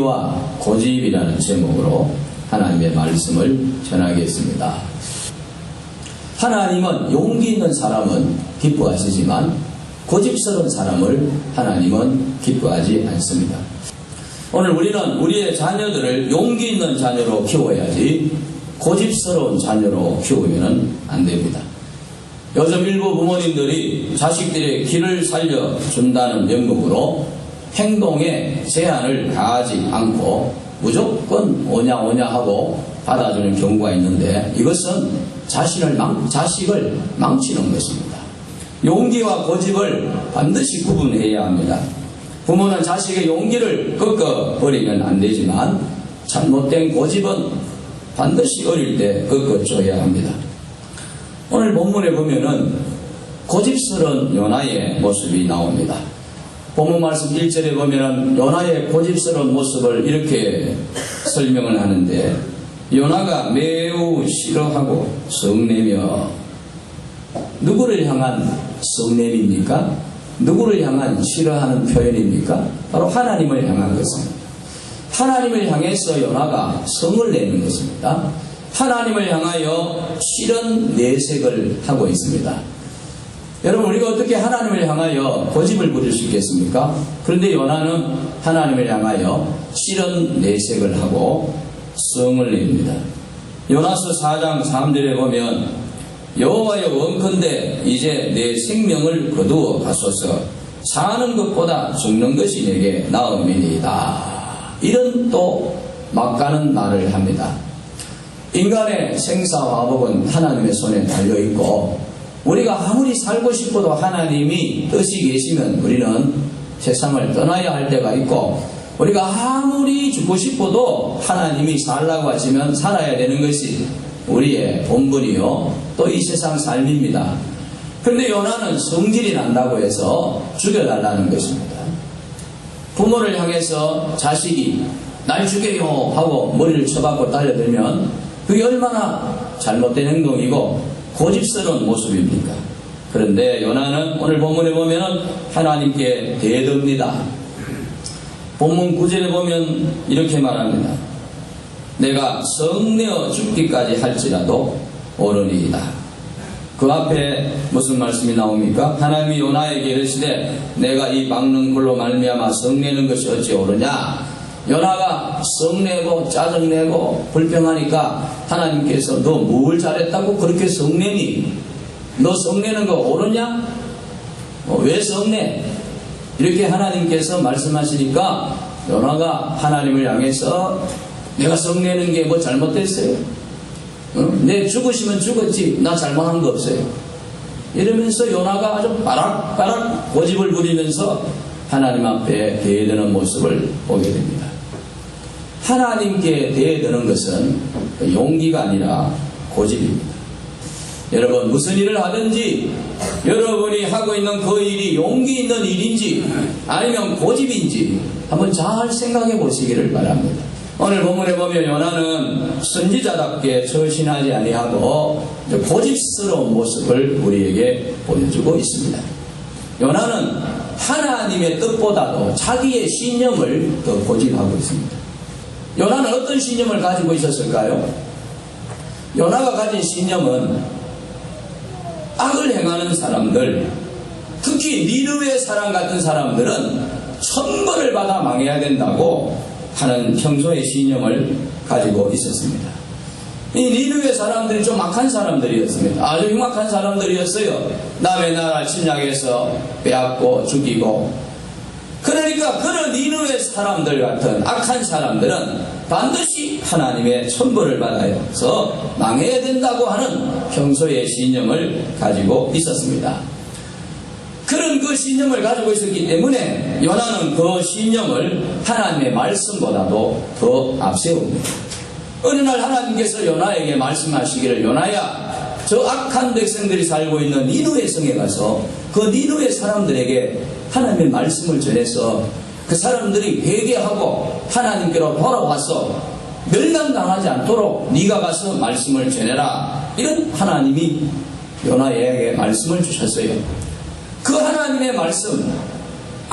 용기와 고집이라는 제목으로 하나님의 말씀을 전하겠습니다. 하나님은 용기 있는 사람은 기뻐하시지만 고집스러운 사람을 하나님은 기뻐하지 않습니다. 오늘 우리는 우리의 자녀들을 용기 있는 자녀로 키워야지 고집스러운 자녀로 키우면 안 됩니다. 요즘 일부 부모님들이 자식들의 길을 살려준다는 명목으로 행동에 제한을 가하지 않고 무조건 오냐 하고 받아주는 경우가 있는데, 이것은 자식을 망치는 것입니다. 용기와 고집을 반드시 구분해야 합니다. 부모는 자식의 용기를 꺾어버리면 안 되지만 잘못된 고집은 반드시 어릴 때 꺾어줘야 합니다. 오늘 본문에 보면은 고집스러운 요나의 모습이 나옵니다. 본문 말씀 1절에 보면은 요나의 고집스러운 모습을 이렇게 설명을 하는데, 요나가 매우 싫어하고 성내며, 누구를 향한 성냄입니까? 누구를 향한 싫어하는 표현입니까? 바로 하나님을 향한 것입니다. 하나님을 향해서 요나가 성을 내는 것입니다. 하나님을 향하여 싫은 내색을 하고 있습니다. 여러분, 우리가 어떻게 하나님을 향하여 고집을 부릴 수 있겠습니까? 그런데 요나는 하나님을 향하여 싫은 내색을 하고 성을 냅니다. 요나서 4장 3절에 보면 여호와여 원컨대 이제 내 생명을 거두어 가소서, 사는 것보다 죽는 것이 내게 나음이니이다. 이런 또 막가는 말을 합니다. 인간의 생사화복은 하나님의 손에 달려있고, 우리가 아무리 살고 싶어도 하나님이 뜻이 계시면 우리는 세상을 떠나야 할 때가 있고, 우리가 아무리 죽고 싶어도 하나님이 살라고 하시면 살아야 되는 것이 우리의 본분이요 또 이 세상 삶입니다. 그런데 요나는 성질이 난다고 해서 죽여달라는 것입니다. 부모를 향해서 자식이 날 죽여요 하고 머리를 쳐박고 달려들면 그게 얼마나 잘못된 행동이고 고집스러운 모습입니까? 그런데 요나는 오늘 본문에 보면 하나님께 대듭니다. 본문 9절에 보면 이렇게 말합니다. 내가 성내어 죽기까지 할지라도 오르니이다. 그 앞에 무슨 말씀이 나옵니까? 하나님이 요나에게 이르시되 내가 이 막는 굴로 말미암아 성내는 것이 어찌 오르냐? 요나가 성내고 짜증내고 불평하니까 하나님께서 너 뭘 잘했다고 그렇게 성내니? 너 성내는 거 오르냐? 왜 성내? 이렇게 하나님께서 말씀하시니까 요나가 하나님을 향해서 내가 성내는 게 뭐 잘못됐어요? 내 죽으시면 죽었지 나 잘못한 거 없어요. 이러면서 요나가 아주 바락바락 고집을 부리면서 하나님 앞에 대드는 모습을 보게 됩니다. 하나님께 대드는 것은 용기가 아니라 고집입니다. 여러분, 무슨 일을 하든지 여러분이 하고 있는 그 일이 용기 있는 일인지 아니면 고집인지 한번 잘 생각해 보시기를 바랍니다. 오늘 본문에 보면 요나는 선지자답게 처신하지 아니하고 고집스러운 모습을 우리에게 보여주고 있습니다. 요나는 하나님의 뜻보다도 자기의 신념을 더 고집하고 있습니다. 요나는 어떤 신념을 가지고 있었을까요? 요나가 가진 신념은 악을 행하는 사람들, 특히 니느웨 사람 같은 사람들은 천벌을 받아 망해야 된다고 하는 평소의 신념을 가지고 있었습니다. 이 니느웨 사람들이 좀 악한 사람들이었습니다. 아주 흉악한 사람들이었어요. 남의 나라 침략해서 빼앗고 죽이고. 그러니까 그런 니느웨 사람들 같은 악한 사람들은 반드시 하나님의 천벌을 받아서 망해야 된다고 하는 평소의 신념을 가지고 있었습니다. 그런 그 신념을 가지고 있었기 때문에 요나는 그 신념을 하나님의 말씀보다도 더 앞세웁니다. 어느 날 하나님께서 요나에게 말씀하시기를, 요나야, 저 악한 백성들이 살고 있는 니느웨 성에 가서 그 니느웨 사람들에게 하나님의 말씀을 전해서 그 사람들이 회개하고 하나님께로 돌아와서 멸망당하지 않도록 네가 가서 말씀을 전해라. 이런 하나님이 요나에게 말씀을 주셨어요. 그 하나님의 말씀,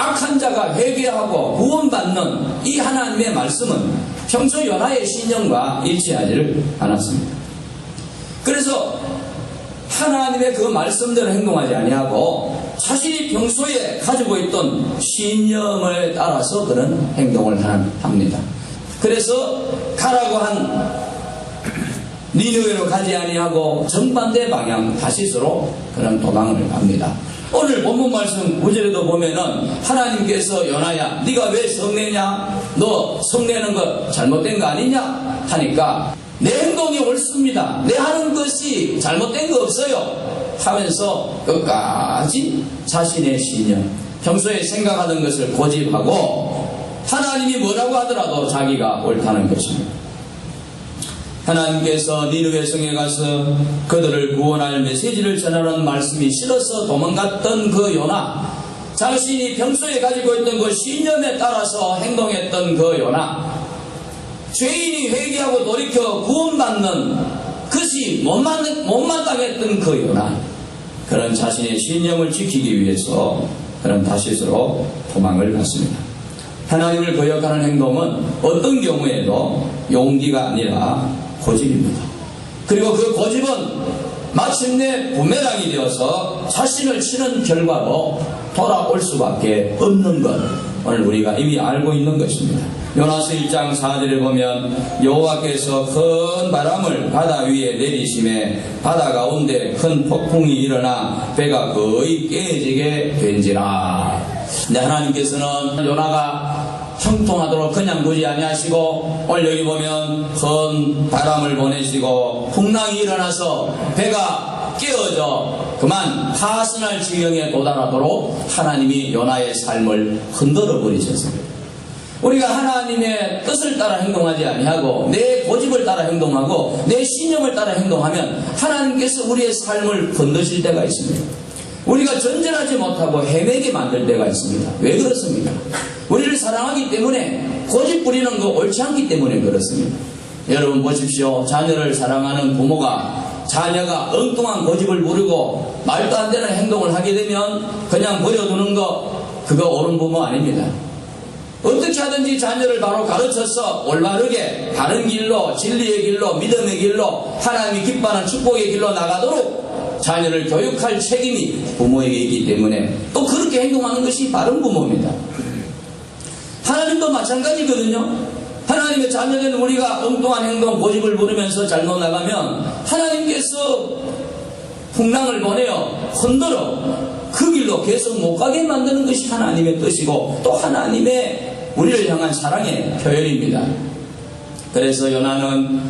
악한 자가 회개하고 구원받는 이 하나님의 말씀은 평소 요나의 신념과 일치하지를 않았습니다. 그래서 하나님의 그 말씀대로 행동하지 아니하고 자신이 평소에 가지고 있던 신념을 따라서 그런 행동을 합니다. 그래서 가라고 한 니느웨로 가지 아니하고 정반대 방향 다시스로 그런 도망을 합니다. 오늘 본문 말씀 9절에도 보면은 하나님께서 요나야 네가 왜 성내냐? 너 성내는 거 잘못된 거 아니냐? 하니까 내 행동이 옳습니다. 내 하는 것이 잘못된 거 없어요. 하면서 끝까지 자신의 신념, 평소에 생각하던 것을 고집하고 하나님이 뭐라고 하더라도 자기가 옳다는 것입니다. 하나님께서 니느웨 성에 가서 그들을 구원할 메시지를 전하는 말씀이 싫어서 도망갔던 그 요나, 자신이 평소에 가지고 있던 그 신념에 따라서 행동했던 그 요나, 죄인이 회개하고 돌이켜 구원받는 것이 못마땅했던 그 요나, 그런 자신의 신념을 지키기 위해서 그런 다시스로 도망을 갔습니다. 하나님을 거역하는 행동은 어떤 경우에도 용기가 아니라 고집입니다. 그리고 그 고집은 마침내 부메랑이 되어서 자신을 치는 결과로 돌아올 수밖에 없는 것, 오늘 우리가 이미 알고 있는 것입니다. 요나서 1장 4절에 보면 여호와께서 큰 바람을 바다 위에 내리심에 바다 가운데 큰 폭풍이 일어나 배가 거의 깨지게 된지라. 근데 하나님께서는 요나가 형통하도록 그냥 두지 아니하시고 오늘 여기 보면 큰 바람을 보내시고 풍랑이 일어나서 배가 깨어져 그만 파선할 지경에 도달하도록 하나님이 요나의 삶을 흔들어 버리셨습니다. 우리가 하나님의 뜻을 따라 행동하지 아니하고 내 고집을 따라 행동하고 내 신념을 따라 행동하면 하나님께서 우리의 삶을 건드실 때가 있습니다. 우리가 전전하지 못하고 헤매게 만들 때가 있습니다. 왜 그렇습니까? 우리를 사랑하기 때문에 고집 부리는 거 옳지 않기 때문에 그렇습니다. 여러분 보십시오. 자녀를 사랑하는 부모가 자녀가 엉뚱한 고집을 부리고 말도 안 되는 행동을 하게 되면 그냥 버려두는 거, 그거 옳은 부모 아닙니다. 어떻게 하든지 자녀를 바로 가르쳐서 올바르게 바른 길로, 진리의 길로, 믿음의 길로, 하나님이 기뻐하는 축복의 길로 나가도록 자녀를 교육할 책임이 부모에게 있기 때문에 또 그렇게 행동하는 것이 바른 부모입니다. 하나님도 마찬가지거든요. 하나님의 자녀된 우리가 엉뚱한 행동, 고집을 부리면서 잘못 나가면 하나님께서 풍랑을 보내어 흔들어 그 길로 계속 못 가게 만드는 것이 하나님의 뜻이고 또 하나님의 우리를 향한 사랑의 표현입니다. 그래서 요나는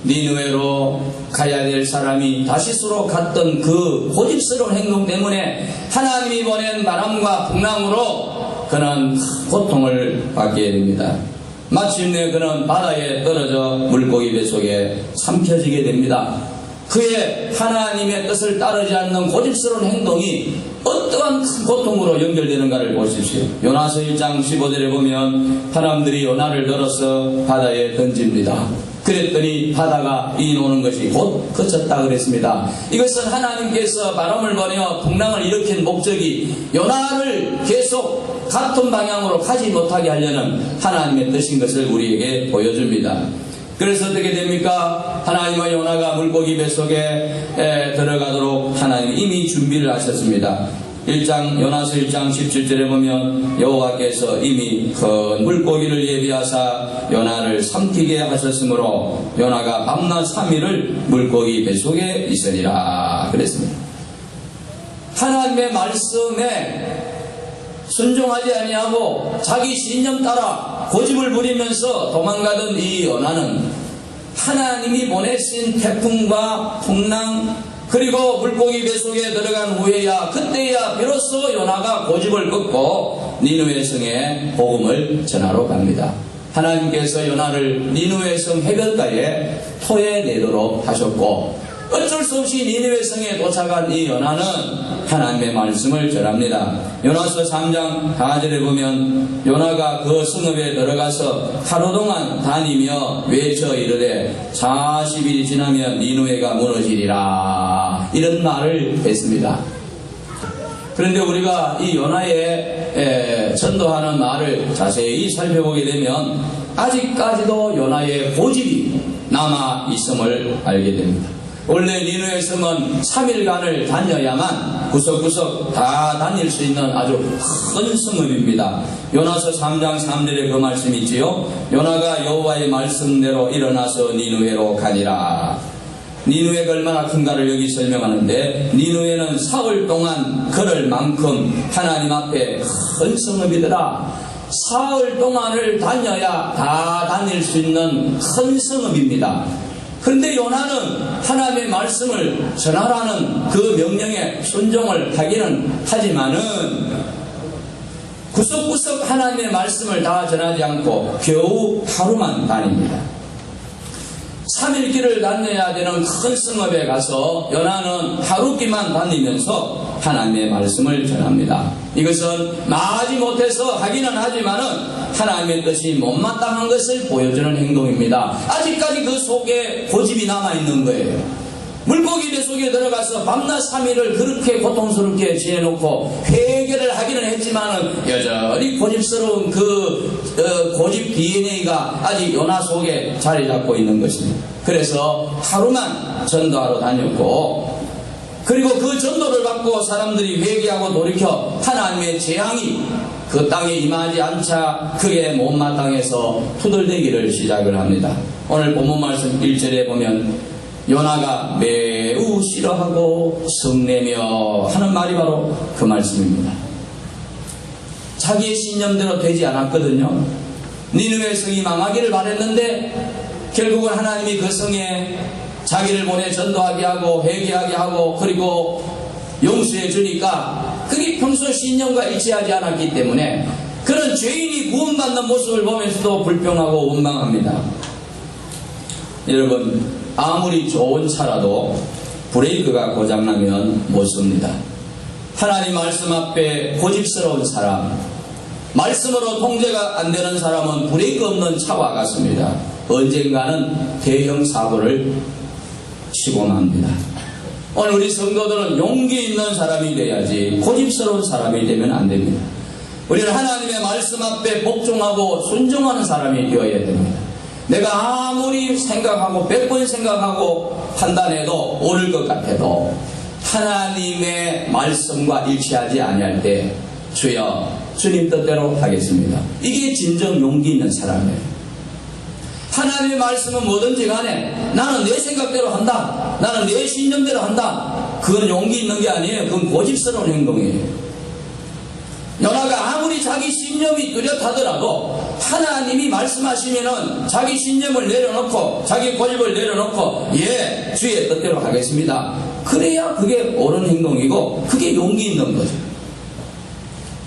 니느웨로 가야 될 사람이 다시스로 갔던 그 고집스러운 행동 때문에 하나님이 보낸 바람과 풍랑으로 그는 고통을 받게 됩니다. 마침내 그는 바다에 떨어져 물고기 뱃속에 삼켜지게 됩니다. 그의 하나님의 뜻을 따르지 않는 고집스러운 행동이 어떠한 큰 고통으로 연결되는가를 보십시오. 요나서 1장 15절에 보면 사람들이 요나를 들어서 바다에 던집니다. 그랬더니 바다가 이노는 것이 곧 그쳤다 그랬습니다. 이것은 하나님께서 바람을 보내어 풍랑을 일으킨 목적이 요나를 계속 같은 방향으로 가지 못하게 하려는 하나님의 뜻인 것을 우리에게 보여줍니다. 그래서 어떻게 됩니까? 하나님과 요나가 물고기 뱃속에 들어가도록 하나님이 이미 준비를 하셨습니다. 요나서 1장 17절에 보면 여호와께서 이미 큰 물고기를 예비하사 요나를 삼키게 하셨으므로 요나가 밤낮 3일을 물고기 뱃속에 있으리라 그랬습니다. 하나님의 말씀에 순종하지 아니하고 자기 신념 따라 고집을 부리면서 도망가던 이 요나는 하나님이 보내신 태풍과 풍랑 그리고 물고기 뱃속에 들어간 후에야 그때야 비로소 요나가 고집을 꺾고 니느웨 성에 복음을 전하러 갑니다. 하나님께서 요나를 니느웨 성 해변가에 토해내도록 하셨고 어쩔 수 없이 니느웨 성에 도착한 이 요나는 하나님의 말씀을 전합니다. 요나서 3장 4절에 보면 요나가 그 성읍에 들어가서 하루 동안 다니며 외쳐 이르되 40일이 지나면 니느웨가 무너지리라 이런 말을 했습니다. 그런데 우리가 이 요나의 전도하는 말을 자세히 살펴보게 되면 아직까지도 요나의 고집이 남아 있음을 알게 됩니다. 원래 니느웨 성은 3일간을 다녀야만 구석구석 다 다닐 수 있는 아주 큰 성읍입니다. 요나서 3장 3절에 그 말씀이 있지요. 요나가 여호와의 말씀대로 일어나서 니느웨로 가니라. 니느웨가 얼마나 큰가를 여기 설명하는데, 니느웨는 사흘 동안 걸을 만큼 하나님 앞에 큰 성읍이더라. 사흘 동안을 다녀야 다 다닐 수 있는 큰 성읍입니다. 그런데 요나는 하나님의 말씀을 전하라는 그 명령에 순종을 하기는 하지만은 구석구석 하나님의 말씀을 다 전하지 않고 겨우 하루만 다닙니다. 3일 길을 다녀야 되는 큰 성읍에 가서 요나는 하루끼만 다니면서 하나님의 말씀을 전합니다. 이것은 마지 못해서 하기는 하지만은 하나님의 뜻이 못마땅한 것을 보여주는 행동입니다. 아직까지 그 속에 고집이 남아있는 거예요. 물고기 배 속에 들어가서 밤낮 3일을 그렇게 고통스럽게 지내놓고 회개를 하기는 했지만은 여전히 고집스러운 그 고집 DNA가 아직 요나 속에 자리 잡고 있는 것입니다. 그래서 하루만 전도하러 다녔고, 그리고 그 전도를 받고 사람들이 회개하고 돌이켜 하나님의 재앙이 그 땅에 임하지 않자 그게 못마땅해서 투덜대기를 시작을 합니다. 오늘 본문 말씀 1절에 보면 요나가 매우 싫어하고 성내며 하는 말이 바로 그 말씀입니다. 자기의 신념대로 되지 않았거든요. 니느웨 성이 망하기를 바랬는데 결국은 하나님이 그 성에 자기를 보내 전도하게 하고 회개하게 하고 그리고 용서해 주니까 그게 평소 신념과 일치하지 않았기 때문에 그런 죄인이 구원받는 모습을 보면서도 불평하고 원망합니다. 여러분, 아무리 좋은 차라도 브레이크가 고장나면 못 씁니다. 하나님 말씀 앞에 고집스러운 사람, 말씀으로 통제가 안 되는 사람은 브레이크 없는 차와 같습니다. 언젠가는 대형 사고를 치고 맙니다. 오늘 우리 성도들은 용기 있는 사람이 돼야지 고집스러운 사람이 되면 안 됩니다. 우리는 하나님의 말씀 앞에 복종하고 순종하는 사람이 되어야 됩니다. 내가 아무리 생각하고 100번 생각하고 판단해도 옳을 것 같아도 하나님의 말씀과 일치하지 아니할 때 주여 주님 뜻대로 하겠습니다. 이게 진정 용기 있는 사람이에요. 하나님의 말씀은 뭐든지 간에 나는 내 생각대로 한다, 나는 내 신념대로 한다, 그건 용기 있는 게 아니에요. 그건 고집스러운 행동이에요. 요나가 아무리 자기 신념이 뚜렷하더라도 하나님이 말씀하시면은 자기 신념을 내려놓고 자기 고집을 내려놓고 예 주의 뜻대로 하겠습니다. 그래야 그게 옳은 행동이고 그게 용기 있는 거죠.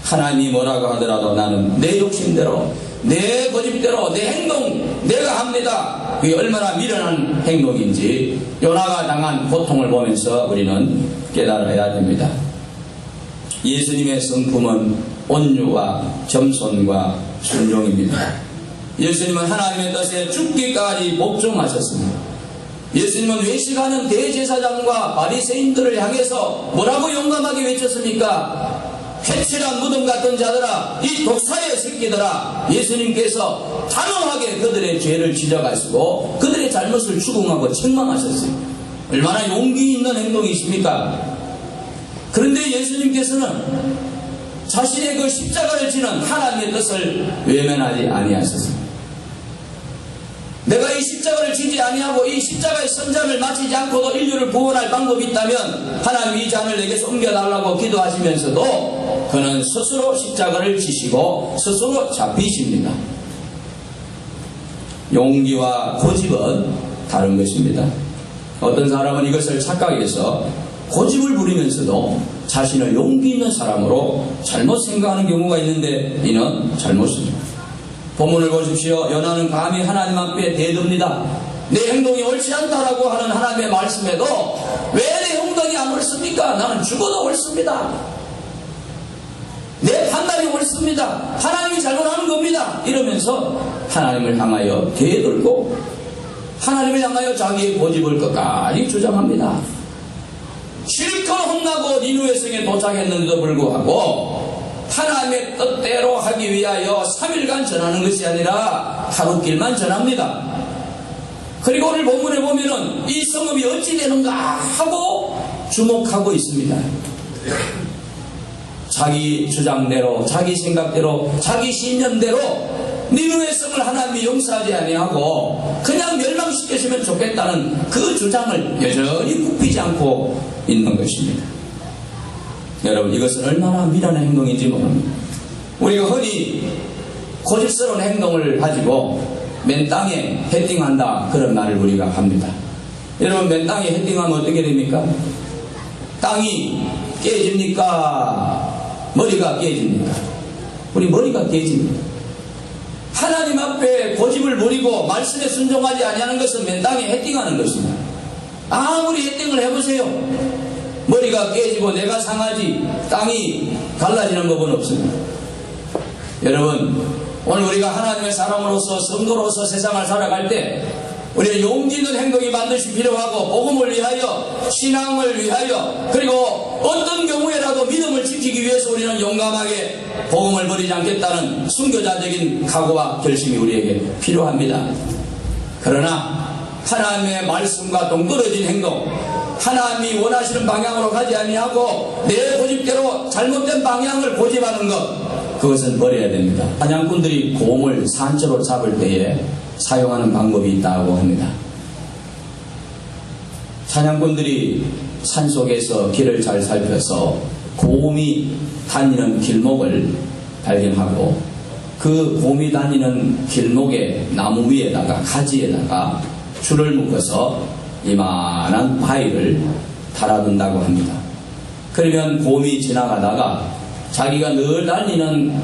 하나님이 뭐라고 하더라도 나는 내 욕심대로 내 고집대로 내 행동 내가 합니다. 그게 얼마나 미련한 행동인지 요나가 당한 고통을 보면서 우리는 깨달아야 됩니다. 예수님의 성품은 온유와 겸손과 순종입니다. 예수님은 하나님의 뜻에 죽기까지 복종하셨습니다. 예수님은 외식하는 대제사장과 바리새인들을 향해서 뭐라고 용감하게 외쳤습니까? 회칠한 무덤 같은 자들아, 이 독사의 새끼들아. 예수님께서 단호하게 그들의 죄를 지적하시고 그들의 잘못을 추궁하고 책망하셨어요. 얼마나 용기 있는 행동이십니까? 그런데 예수님께서는 자신의 그 십자가를 지는 하나님의 뜻을 외면하지 아니하셨습니다. 내가 이 십자가를 지지 아니하고 이 십자가의 선장을 마치지 않고도 인류를 구원할 방법이 있다면 하나님 이 잔을 내게서 옮겨달라고 기도하시면서도 그는 스스로 십자가를 지시고 스스로 잡히십니다. 용기와 고집은 다른 것입니다. 어떤 사람은 이것을 착각해서 고집을 부리면서도 자신을 용기 있는 사람으로 잘못 생각하는 경우가 있는데 이는 잘못입니다. 본문을 보십시오. 요나는 감히 하나님 앞에 대듭니다. 내 행동이 옳지 않다라고 하는 하나님의 말씀에도 왜 내 행동이 안 옳습니까? 나는 죽어도 옳습니다. 내 판단이 옳습니다. 하나님이 잘못하는 겁니다. 이러면서 하나님을 향하여 대들고 하나님을 향하여 자기의 고집을 끝까지 주장합니다. 실컷 혼나고 니누의 성에 도착했는데도 불구하고 하나님의 뜻대로 하기 위하여 3일간 전하는 것이 아니라 하루길만 전합니다. 그리고 오늘 본문에 보면은 이 성읍이 어찌 되는가 하고 주목하고 있습니다. 자기 주장대로, 자기 생각대로, 자기 신념대로 니누의 성을 하나님이 용서하지 아니하고 그냥 멸망시켰으면 좋겠다는 그 주장을 여전히 굽히지 않고 있는 것입니다. 여러분, 이것은 얼마나 미련한 행동인지 모릅니다. 우리가 흔히 고집스러운 행동을 가지고 맨 땅에 헤딩한다, 그런 말을 우리가 합니다. 여러분, 맨 땅에 헤딩하면 어떻게 됩니까? 땅이 깨집니까? 머리가 깨집니까? 우리 머리가 깨집니다. 하나님 앞에 고집을 부리고 말씀에 순종하지 아니하는 것은 맨 땅에 헤딩하는 것입니다. 아무리 헤딩을 해보세요. 머리가 깨지고 내가 상하지 땅이 갈라지는 법은 없습니다. 여러분, 오늘 우리가 하나님의 사람으로서 성도로서 세상을 살아갈 때 우리의 용기 있는 행동이 반드시 필요하고 복음을 위하여, 신앙을 위하여, 그리고 어떤 경우에라도 믿음을 지키기 위해서 우리는 용감하게 복음을 버리지 않겠다는 순교자적인 각오와 결심이 우리에게 필요합니다. 그러나 하나님의 말씀과 동떨어진 행동, 하나님이 원하시는 방향으로 가지 아니하고 내 고집대로 잘못된 방향을 고집하는 것, 그것은 버려야 됩니다. 사냥꾼들이 곰을 산채로 잡을 때에 사용하는 방법이 있다고 합니다. 사냥꾼들이 산속에서 길을 잘 살펴서 곰이 다니는 길목을 발견하고 그 곰이 다니는 길목의 나무 위에다가, 가지에다가 줄을 묶어서 이만한 바위를 달아둔다고 합니다. 그러면 곰이 지나가다가 자기가 늘 달리는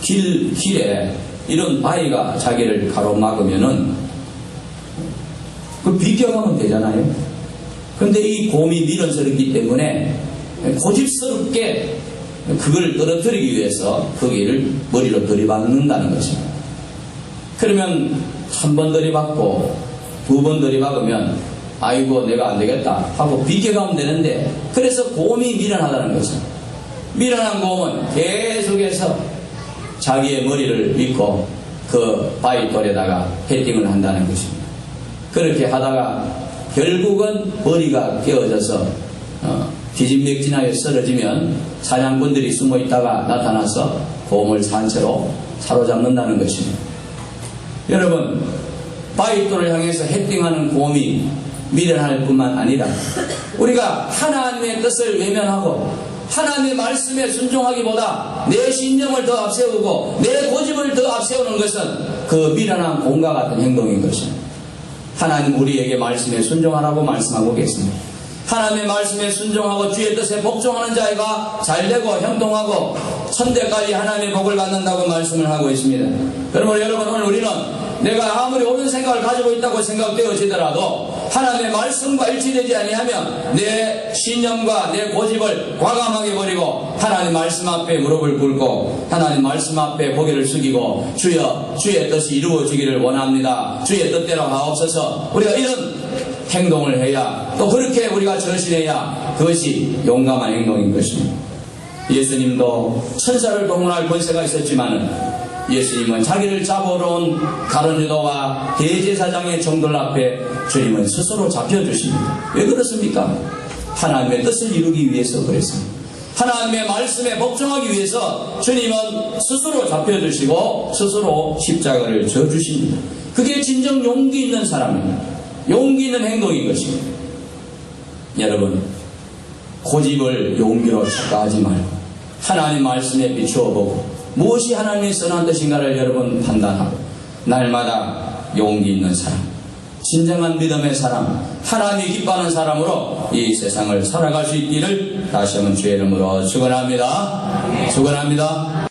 길에 이런 바위가 자기를 가로막으면은 그 비껴가면 되잖아요. 근데 이 곰이 미련스럽기 때문에 고집스럽게 그걸 떨어뜨리기 위해서 거기를 머리로 들이박는다는 것입니다. 그러면 한 번 들이박고 두 번 들이박으면 아이고 내가 안 되겠다 하고 비껴가면 되는데, 그래서 곰이 미련하다는 것입니다. 미련한 곰은 계속해서 자기의 머리를 믿고 그 바위돌에다가 헤딩을 한다는 것입니다. 그렇게 하다가 결국은 머리가 깨어져서 뒤집맥진하여 쓰러지면 사냥꾼들이 숨어 있다가 나타나서 곰을 산채로 사로잡는다는 것입니다. 여러분, 바위돌을 향해서 헤딩하는 곰이 미련할 뿐만 아니라 우리가 하나님의 뜻을 외면하고 하나님의 말씀에 순종하기보다 내 신념을 더 앞세우고 내 고집을 더 앞세우는 것은 그 미련한 곰과 같은 행동인 것입니다. 하나님 우리에게 말씀에 순종하라고 말씀하고 계십니다. 하나님의 말씀에 순종하고 주의 뜻에 복종하는 자가 잘되고 형통하고 천대까지 하나님의 복을 받는다고 말씀을 하고 있습니다. 그러므로 여러분, 오늘 우리는 내가 아무리 옳은 생각을 가지고 있다고 생각되어지더라도 하나님의 말씀과 일치되지 아니하면 내 신념과 내 고집을 과감하게 버리고 하나님 말씀 앞에 무릎을 꿇고 하나님 말씀 앞에 고개를 숙이고 주여, 주의 뜻이 이루어지기를 원합니다. 주의 뜻대로 하옵소서. 우리가 이런 행동을 해야, 또 그렇게 우리가 전신해야 그것이 용감한 행동인 것입니다. 예수님도 천사를 동원할 권세가 있었지만은 예수님은 자기를 잡으러 온 가룟 유다와 대제사장의 종들 앞에 주님은 스스로 잡혀주십니다. 왜 그렇습니까? 하나님의 뜻을 이루기 위해서 그랬습니다. 하나님의 말씀에 복종하기 위해서 주님은 스스로 잡혀주시고 스스로 십자가를 져주십니다. 그게 진정 용기 있는 사람입니다. 용기 있는 행동인 것입니다. 여러분, 고집을 용기로 착각하지 말고 하나님 말씀에 비추어 보고 무엇이 하나님의 선한 뜻인가를 여러분 판단하고 날마다 용기 있는 사람, 진정한 믿음의 사람, 하나님이 기뻐하는 사람으로 이 세상을 살아갈 수 있기를 다시 한번 주의 이름으로 축원합니다. 축원합니다.